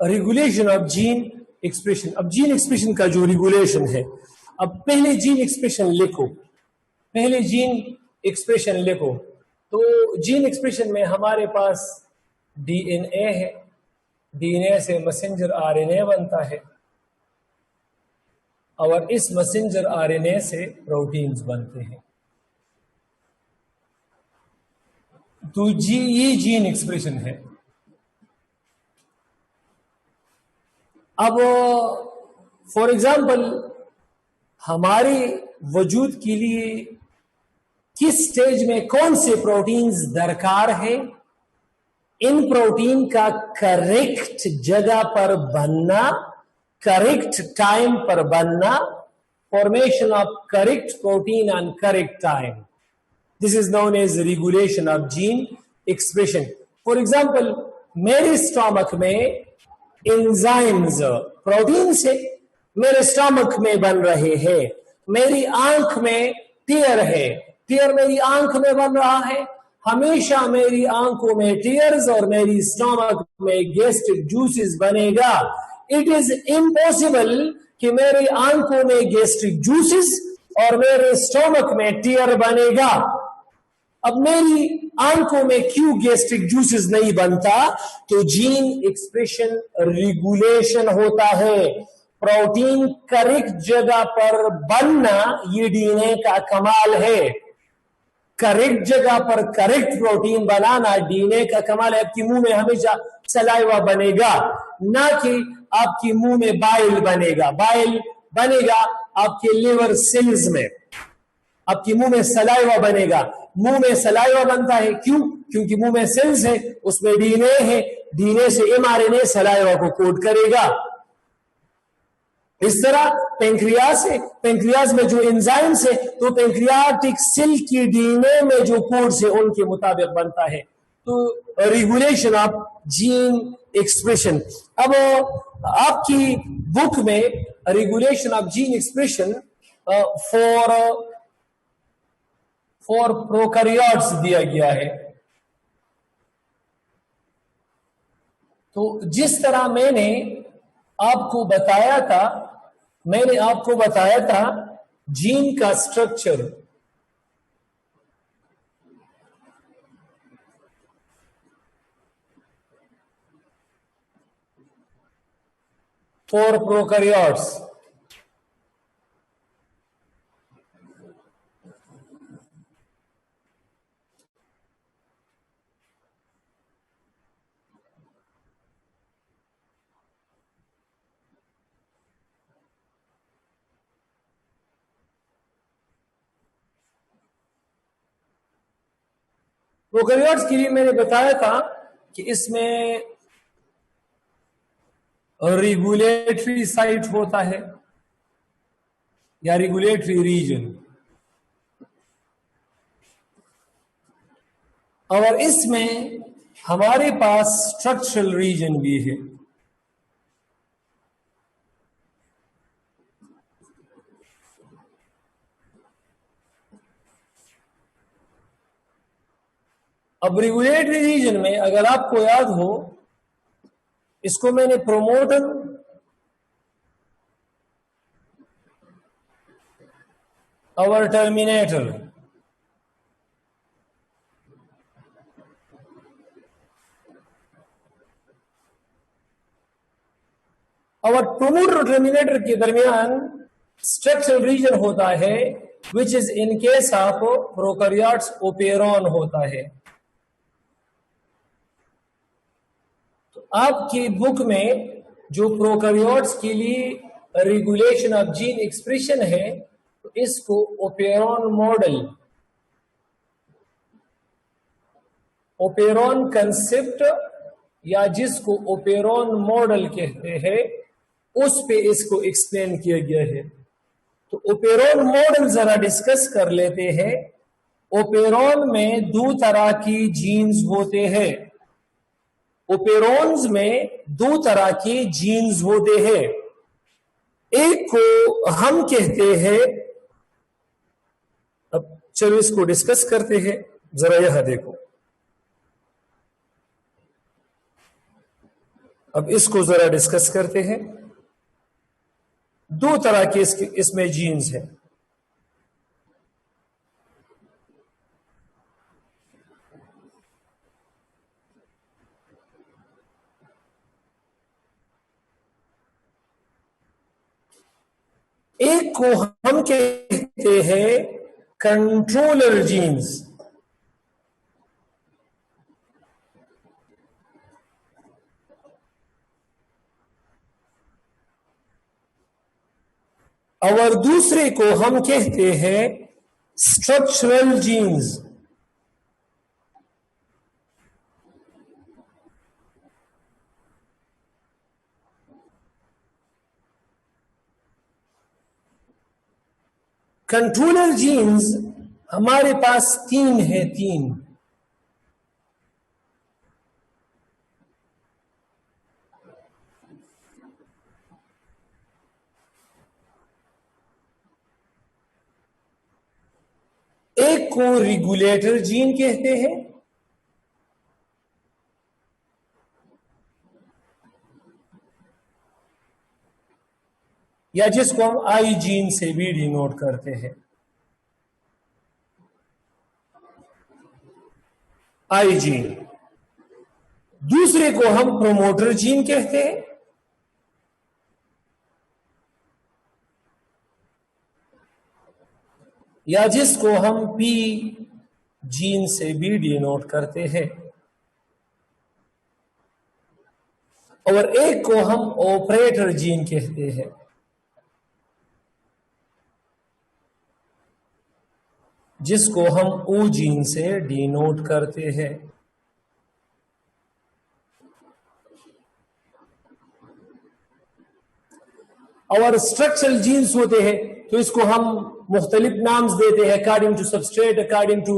regulation of gene expression अब जीन एक्सप्रेशन का जो रेगुलेशन है अब पहले जीन एक्सप्रेशन लिखो तो जीन एक्सप्रेशन में हमारे पास डीएनए है डीएनए से मैसेंजर आरएनए बनता है और इस मैसेंजर आरएनए से प्रोटीन्स बनते हैं तो ये जीन एक्सप्रेशन है अब फॉर एग्जाम्पल हमारे वजूद के लिए किस स्टेज में कौन से प्रोटीन्स दरकार है इन प्रोटीन का करेक्ट जगह पर बनना करेक्ट टाइम पर बनना formation of correct protein on correct time this is known as regulation of gene expression for example मेरे स्टमक में एंजाइम्स प्रोटीन से मेरे स्टमक में बन रहे हैं मेरी आंख में टीयर है टीयर मेरी आंख में बन रहा है हमेशा मेरी आंखों में टीयर्स और मेरी स्टमक में गैस्ट्रिक जूसेस बनेगा इट इज इम्पॉसिबल कि मेरी आंखों में गैस्ट्रिक जूसेस और मेरे स्टमक में टीयर बनेगा अब मेरी आंखों में क्यों गैस्ट्रिक जूसेस नहीं बनता तो जीन एक्सप्रेशन रेगुलेशन होता है प्रोटीन करेक्ट जगह पर बनना ये डीएनए का कमाल है करेक्ट जगह पर करेक्ट प्रोटीन बनाना डीएनए का कमाल है आपके मुंह में हमेशा सलाइवा बनेगा ना कि आपके मुंह में बाइल बनेगा आपके लिवर सेल्स में आपके मुंह में सलाइवा बनेगा मुंह में सलाइवा बनता है क्यों क्योंकि मुंह में सेल्स है उसमें डीएनए है डीएनए से एमआरएनए सलाइवा को कोड करेगा इस तरह पेंक्रियाज में जो एंजाइम्स है तो पेंक्रियाटिक सेल की डीएनए में जो कोड्स है उनके मुताबिक बनता है तो रेगुलेशन ऑफ जीन एक्सप्रेशन अब आपकी बुक में regulation of gene expression for prokaryotes दिया गया है तो जिस तरह मैंने आपको बताया था जीन का स्ट्रक्चर फॉर प्रोकैरियोट्स प्रोकैरियोट्स के लिए मैंने बताया था कि इसमें रेगुलेटरी साइट होता है या रेगुलेटरी रीजन, और इसमें हमारे पास स्ट्रक्चरल रीजन भी है। अब रेगुलेटरी रीजन में अगर आपको याद हो, इसको मैंने प्रोमोटर और टर्मिनेटर, और प्रोमोटर और टर्मिनेटर के दरमियान स्ट्रक्चरल रीजन होता है, which is in case of prokaryotes operon होता है। तो आपकी बुक में जो प्रोकैरियोट्स के लिए रेगुलेशन ऑफ जीन एक्सप्रेशन है, तो इसको ओपेरॉन मॉडल, ओपेरॉन कंसेप्ट या जिसको ओपेरॉन मॉडल कहते हैं, उस पे इसको एक्सप्लेन किया गया है। तो ओपेरॉन मॉडल जरा डिस्कस कर लेते हैं। ओपेरॉन में दो तरह की जीन्स होते हैं। ओपेरॉन्स में दो तरह के जीन्स होते हैं। एक को हम कहते हैं, अब चलो इसको डिस्कस करते हैं, जरा यह देखो। अब इसको जरा डिस्कस करते हैं। दो तरह के इसमें जीन्स हैं। एक को हम कहते हैं कंट्रोलर जीन्स, और दूसरे को हम कहते हैं स्ट्रक्चरल जीन्स। कंट्रोलर जीन्स हमारे पास तीन है, तीन। एक को रेगुलेटर जीन कहते हैं, या जिसको हम आई जीन से भी डिनोट करते हैं, आई जीन। दूसरे को हम प्रोमोटर जीन कहते हैं, या जिसको हम पी जीन से भी डिनोट करते हैं, और एक को हम ऑपरेटर जीन कहते हैं, जिसको हम ओ जीन से डिनोट करते हैं। और स्ट्रक्चरल जीन्स होते हैं, तो इसको हम मुख्तलिफ नाम्स देते हैं according to substrate, according to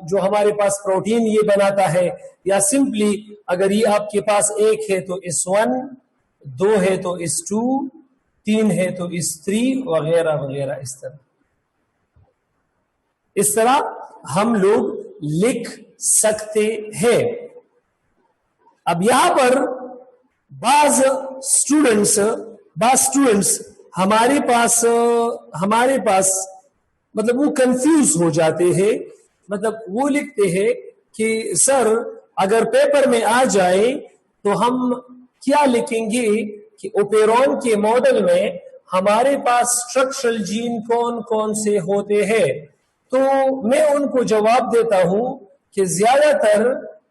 जो हमारे पास प्रोटीन ये बनाता है, या सिंपली अगर ये आपके पास एक है तो इस वन, दो है तो इस टू, तीन है तो इस थ्री, वगैरह वगैरह। इस तरह हम लोग लिख सकते हैं। अब यहां पर बाज स्टूडेंट्स हमारे पास मतलब वो कंफ्यूज हो जाते हैं। मतलब वो लिखते हैं कि सर अगर पेपर में आ जाए तो हम क्या लिखेंगे कि ओपेरॉन के मॉडल में हमारे पास स्ट्रक्चरल जीन कौन कौन से होते हैं। तो मैं उनको जवाब देता हूं कि ज्यादातर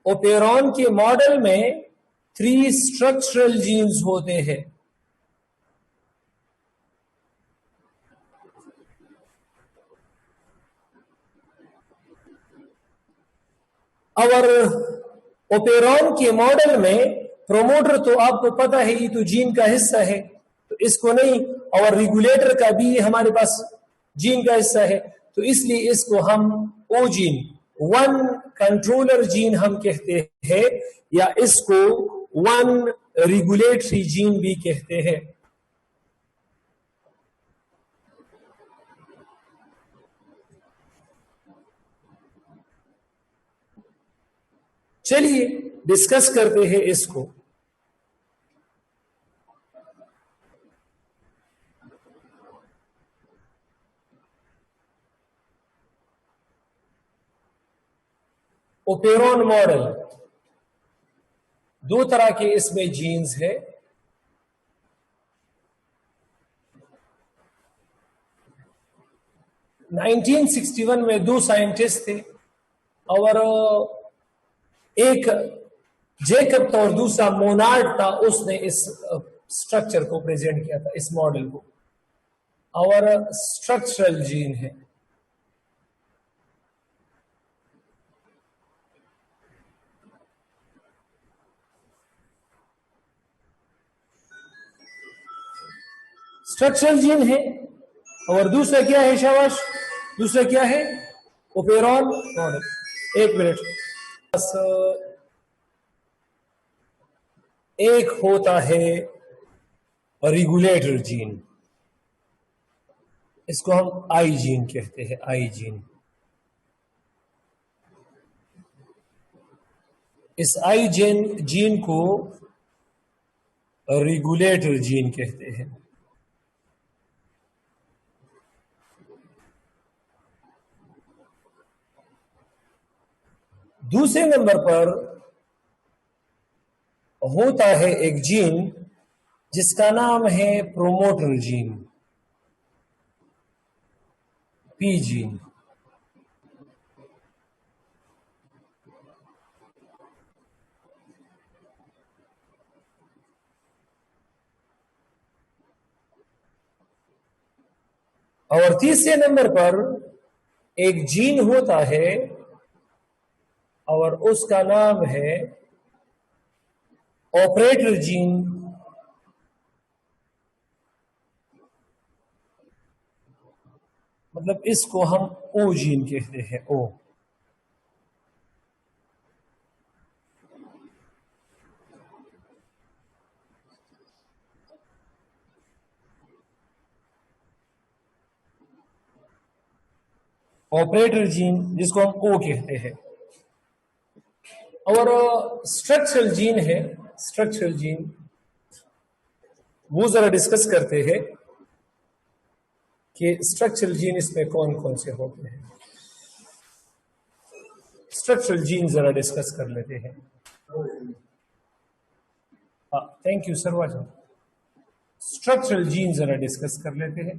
ओपेरॉन के मॉडल में 3 स्ट्रक्चरल जीन्स होते हैं। और ओपेरॉन के मॉडल में प्रोमोटर तो आपको पता है ये तो जीन का हिस्सा है, तो इसको नहीं, और रेगुलेटर का भी ये हमारे पास जीन का हिस्सा है, तो इसलिए इसको हम O gene, one controller gene हम कहते हैं, या इसको वन रेगुलेटरी जीन भी कहते हैं। चलिए डिस्कस करते हैं इसको। ओपेरॉन मॉडल, दो तरह के इसमें जीन्स है। नाइनटीन 1961 में दो साइंटिस्ट थे, और एक जेकब था और दूसरा मोनार्ड था, उसने इस स्ट्रक्चर को प्रेजेंट किया था, इस मॉडल को, और स्ट्रक्चरल जीन है। स्ट्रक्चरल जीन है, और दूसरा क्या है शाबाश, दूसरा क्या है, ओपेरॉन मॉडल। एक मिनट, बस एक होता है रेगुलेटर जीन, इसको हम आई जीन कहते हैं, आई जीन। इस आई जीन को रेगुलेटर जीन कहते हैं। दूसरे नंबर पर होता है एक जीन जिसका नाम है प्रोमोटर जीन, पी जीन। और तीसरे नंबर पर एक जीन होता है और उसका नाम है ऑपरेटर जीन, मतलब इसको हम ओ जीन कहते हैं, ओ। ऑपरेटर जीन जिसको हम ओ कहते हैं। और स्ट्रक्चरल जीन है, स्ट्रक्चरल जीन वो जरा डिस्कस करते हैं कि स्ट्रक्चरल जीन इसमें कौन कौन से होते हैं। स्ट्रक्चरल जीन जरा डिस्कस कर लेते हैं। थैंक यू सर्वाजन। स्ट्रक्चरल जीन जरा डिस्कस कर लेते हैं।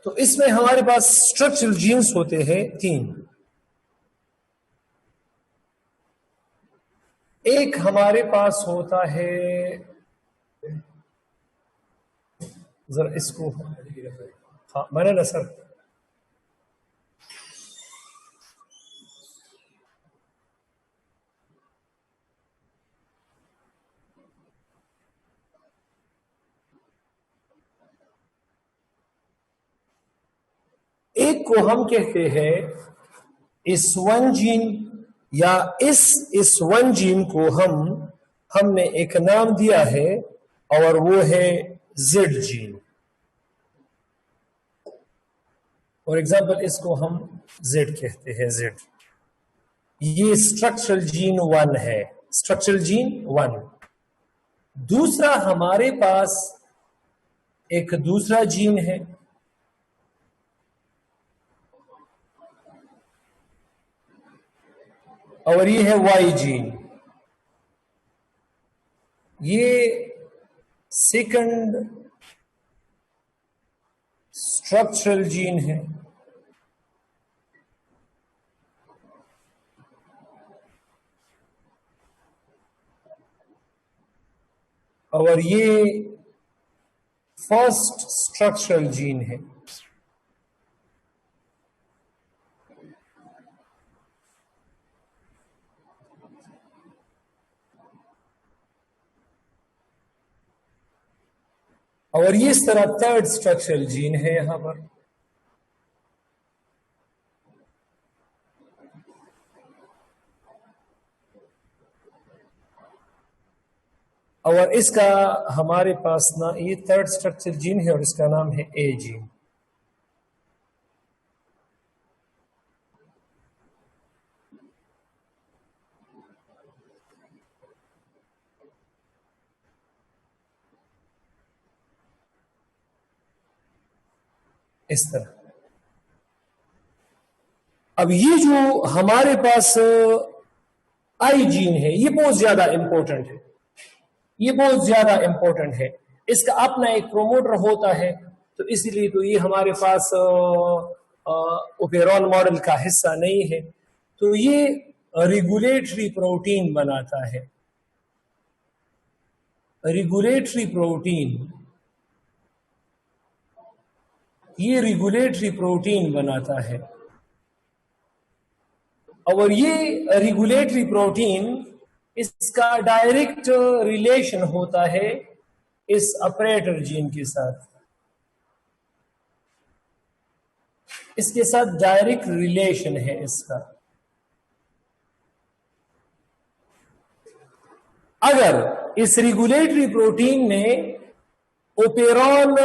तो इसमें हमारे पास स्ट्रक्चरल जीन्स होते हैं तीन। एक हमारे पास होता है, जरा इसको, हाँ मैंने ना सर, एक को हम कहते हैं इस वन जीन, या इस वन जीन को हमने एक नाम दिया है और वो है जेड जीन। फॉर एग्जाम्पल इसको हम जेड कहते हैं, जेड। ये स्ट्रक्चरल जीन 1 है, स्ट्रक्चरल जीन 1। दूसरा हमारे पास एक दूसरा जीन है, और ये है वाई जीन। ये सेकंड स्ट्रक्चरल जीन है। और ये फर्स्ट स्ट्रक्चरल जीन है। और ये इस तरह थर्ड स्ट्रक्चरल जीन है यहां पर। और इसका हमारे पास ना ये थर्ड स्ट्रक्चरल जीन है और इसका नाम है ए जीन। इस तरह अब ये जो हमारे पास आई जीन है ये बहुत ज्यादा इंपॉर्टेंट है, ये बहुत ज्यादा इंपॉर्टेंट है। इसका अपना एक प्रोमोटर होता है, तो इसलिए तो ये हमारे पास ओपेरॉन मॉडल का हिस्सा नहीं है। तो ये रेगुलेटरी प्रोटीन बनाता है, रेगुलेटरी प्रोटीन, ये रेगुलेटरी प्रोटीन बनाता है। और ये रेगुलेटरी प्रोटीन इसका डायरेक्ट रिलेशन होता है इस अपरेटर जीन के साथ, इसके साथ डायरेक्ट रिलेशन है इसका। अगर इस रेगुलेटरी प्रोटीन ने ओपेरॉन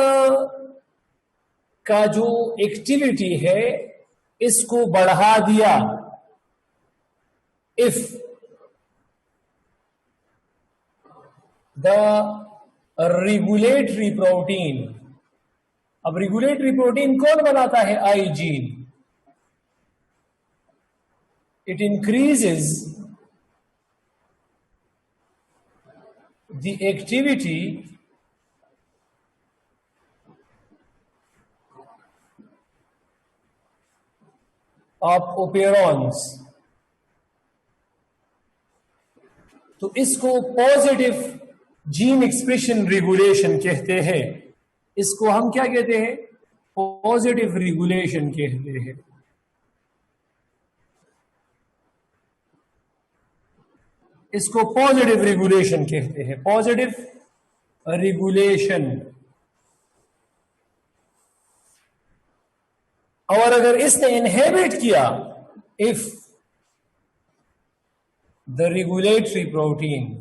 का जो एक्टिविटी है इसको बढ़ा दिया, इफ द रेगुलेटरी प्रोटीन, अब रेगुलेटरी प्रोटीन कौन बनाता है? I gene. It increases the activity of operons, तो इसको पॉजिटिव जीन एक्सप्रेशन रेगुलेशन कहते हैं। इसको हम क्या कहते हैं? पॉजिटिव रेगुलेशन कहते हैं। इसको पॉजिटिव रेगुलेशन कहते हैं, पॉजिटिव रेगुलेशन। और अगर इसने इनहेबिट किया, इफ द रेगुलेटरी प्रोटीन,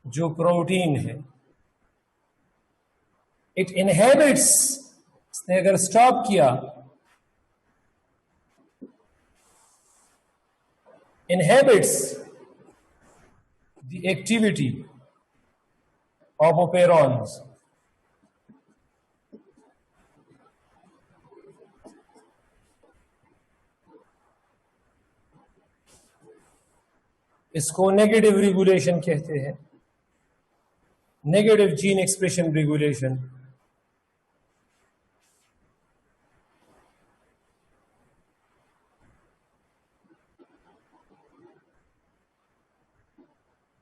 जो प्रोटीन है इट इनहेबिट्स, इसने अगर स्टॉप किया, इनहेबिट्स द एक्टिविटी ऑफ ओपेरॉन्स, इसको नेगेटिव रेगुलेशन कहते हैं, negative gene expression regulation.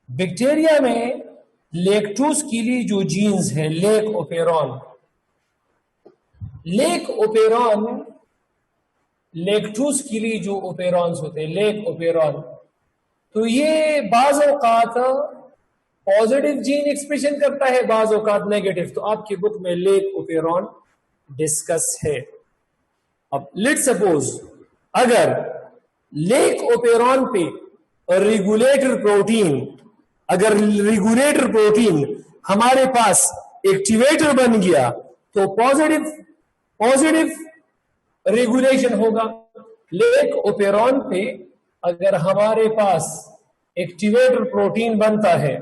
Bacteria में लेक्टोज के लिए जो जीन्स है, lake operon, lake operon, lactose के लिए जो ओपेरॉन्स होते हैं, लेक ओपेरॉन, तो ये बाज़ औक़ात पॉजिटिव जीन एक्सप्रेशन करता है, बाज़ औक़ात नेगेटिव। तो आपकी बुक में लेक ओपेरॉन डिस्कस है। अब लेट्स सपोज अगर लेक ओपेरॉन पे रेगुलेटर प्रोटीन, अगर रेगुलेटर प्रोटीन हमारे पास एक्टिवेटर बन गया तो पॉजिटिव रेगुलेशन होगा। लेक ओपेरॉन पे अगर हमारे पास एक्टिवेटर प्रोटीन बनता है,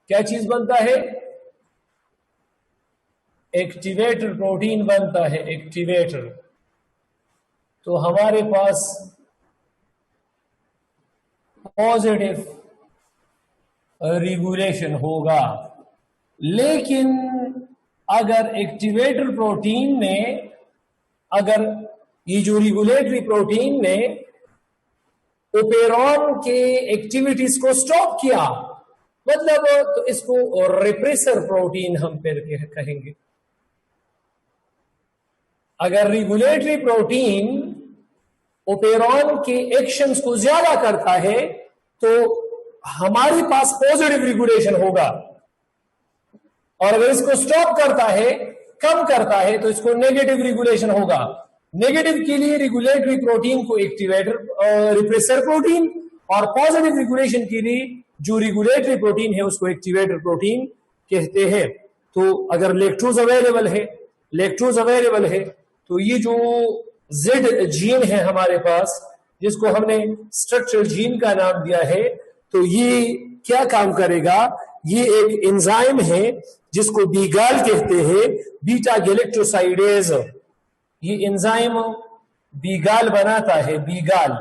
क्या चीज बनता है? एक्टिवेटर प्रोटीन बनता है, एक्टिवेटर, तो हमारे पास पॉजिटिव रेगुलेशन होगा। लेकिन अगर एक्टिवेटर प्रोटीन ने, अगर ये जो रेगुलेटरी प्रोटीन ने ओपेरॉन के एक्टिविटीज को स्टॉप किया, मतलब तो इसको रिप्रेसर प्रोटीन हम फिर कहेंगे। अगर रेगुलेटरी प्रोटीन ओपेरॉन के एक्शंस को ज्यादा करता है तो हमारे पास पॉजिटिव रेगुलेशन होगा, और अगर इसको स्टॉप करता है, कम करता है, तो इसको नेगेटिव रेगुलेशन होगा। नेगेटिव के लिए रेगुलेटरी प्रोटीन को एक्टिवेटर रिप्रेसर प्रोटीन, और पॉजिटिव रेगुलेशन के लिए जो रेगुलेटरी प्रोटीन है उसको एक्टिवेटर प्रोटीन कहते हैं। तो अगर लैक्टोज अवेलेबल है तो ये जो जेड जीन है हमारे पास, जिसको हमने स्ट्रक्चरल जीन का नाम दिया है, तो ये क्या काम करेगा? ये एक एंजाइम है जिसको बीगाल कहते हैं, बीटा गैलेक्टोसाइडेज। ये एंजाइम बीगाल बनाता है, बीगाल।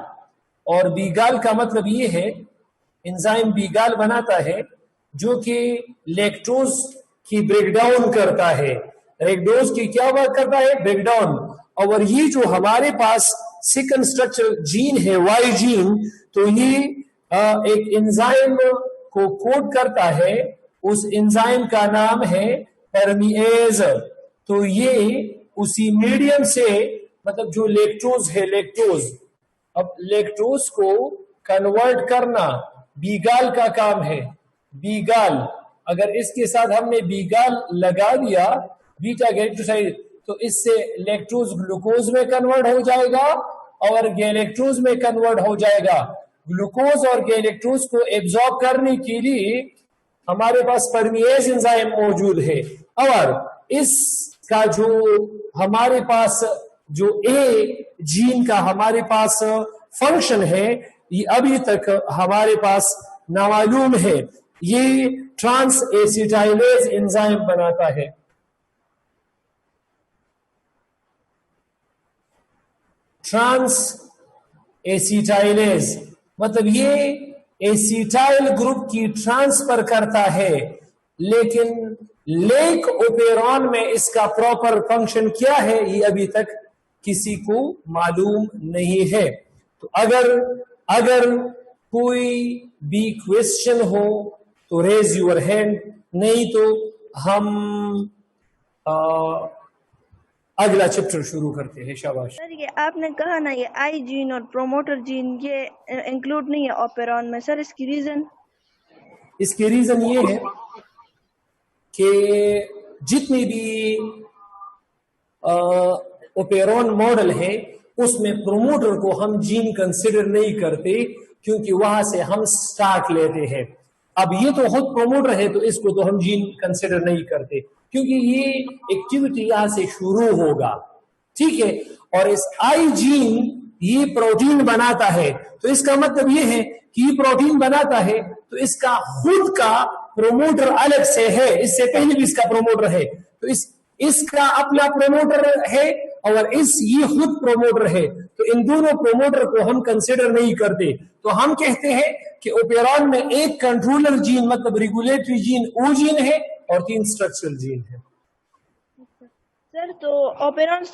और बीगाल का मतलब ये है, एंजाइम बीगाल बनाता है जो कि लैक्टोज की ब्रेकडाउन करता है। लैक्टोज की क्या वर्क करता है? ब्रेकडाउन। और ये जो हमारे पास सेकंड स्ट्रक्चर जीन है, वाई जीन, तो ये एक एंजाइम को कोड करता है। उस एंजाइम का नाम है परमीएज। तो ये उसी मीडियम से, मतलब जो लैक्टोज है, लैक्टोज, अब लैक्टोज को कन्वर्ट करना बीगाल का काम है। बीगाल, अगर इसके साथ हमने बीगाल लगा दिया, बीटा गैलेक्टोसाइड, तो इससे लैक्टोज ग्लूकोज में कन्वर्ट हो जाएगा और गैलेक्टोज में कन्वर्ट हो जाएगा। ग्लूकोज और गैलेक्टोज को एब्जॉर्ब करने के लिए हमारे पास परमीएज एंजाइम मौजूद है। और इसका जो हमारे पास जो ए जीन का हमारे पास फंक्शन है, ये अभी तक हमारे पास नामालूम है। ये ट्रांस एसिटाइलेज एंजाइम बनाता है। ट्रांस एसिटाइलेज मतलब ये एसिटाइल ग्रुप की ट्रांसफर करता है, लेकिन लेक ओपेरॉन में इसका प्रॉपर फंक्शन क्या है ये अभी तक किसी को मालूम नहीं है। तो अगर कोई भी क्वेश्चन हो तो रेज यूर हैंड, नहीं तो हम अगला चैप्टर शुरू करते हैं। शाबाश। सर, ये आपने कहा ना ये आई जीन और प्रोमोटर जीन ये इंक्लूड नहीं है ओपेरॉन में, सर इसकी रीजन? इसकी रीजन ये है कि जितनी भी ओपेरॉन मॉडल है उसमें प्रोमोटर को हम जीन कंसिडर नहीं करते, क्योंकि वहां से हम स्टार्ट लेते हैं। अब ये तो खुद प्रोमोटर है तो इसको तो हम जीन कंसिडर नहीं करते, क्योंकि ये एक्टिविटी यहां से शुरू होगा, ठीक है। और इस आई जीन ये प्रोटीन बनाता है, तो इसका मतलब ये है कि ये प्रोटीन बनाता है तो इसका खुद का प्रोमोटर अलग से है, इससे पहले भी इसका प्रोमोटर है, तो इसका अपना प्रोमोटर है और ये खुद प्रोमोटर है। तो इन दोनों प्रोमोटर को हम कंसिडर नहीं करते। तो हम कहते हैं कि ओपेरॉन में एक कंट्रोलर जीन मतलब रेगुलेटरी जीन ओ जीन है और 3 स्ट्रक्चरल जीन है। सर, तो ओपेरॉन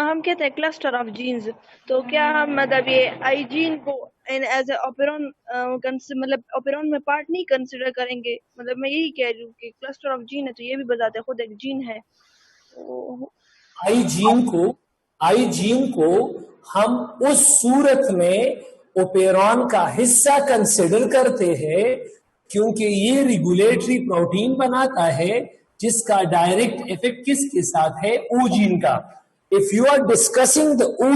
हम कहते हैं क्लस्टर ऑफ जीन्स, तो क्या हम मतलब ये आई जीन को एज ए ओपेरॉन मतलब ओपेरॉन में पार्ट नहीं कंसिडर करेंगे? मतलब मैं यही कह रही हूँ कि क्लस्टर ऑफ जीन है तो ये भी बताते हैं खुद एक जीन है। आई जीन को हम उस सूरत में ओपेरॉन का हिस्सा कंसिडर करते हैं क्योंकि ये रेगुलेटरी प्रोटीन बनाता है जिसका डायरेक्ट इफेक्ट किसके साथ है? ओ जीन का। If you are discussing the o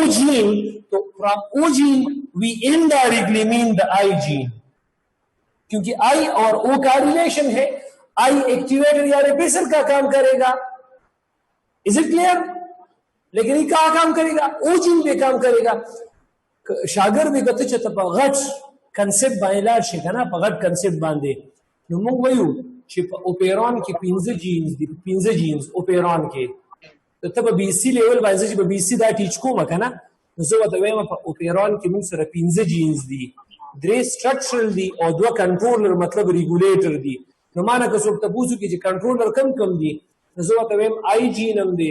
gene, तो from o gene we indirectly mean the i gene, क्योंकि आई और ओ का रिलेशन है। आई एक्टिवेटर या रिप्रेसर का काम करेगा, इज इट क्लियर? लेकिन ये क्या काम करेगा? ओ जीन पे काम करेगा। शागर भी कत पगट कंसेप्ट बांधला शिखना पगट कंसेप्ट बांधे नुमंग वयू ओपेरॉन की 15 जीन्स ओपेरॉन के तो तब बीसी लेवल बांधे बीसी दा टीच को मकना नुसो वतवे म ओपेरॉन की मुंग सर 15 जीन्स दी द्रे स्ट्रक्चरल दी और 2 कंट्रोलर मतलब रेगुलेटर दी नुमाना कसो तबुसु की कंट्रोलर कम दी नुसो वतवे आई जीनम दे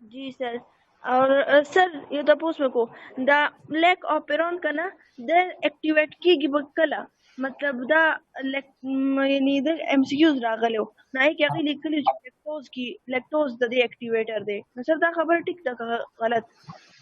जी सर, और सर यो तपोस में को द लैक ऑफ पेरॉन का ना द एक्टिवेट की बकला मतलब द यानी द एमसीक्यूज रागलो ना है क्या लिखल lactose the activator they sir दा खबर टिक दा गलत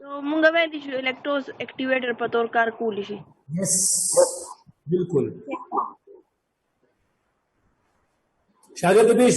तो मुंगा वैली शो इलेक्ट्रोज एक्टिवेटर पर तौर कार कूली शी यस बिल्कुल शागिर्द भी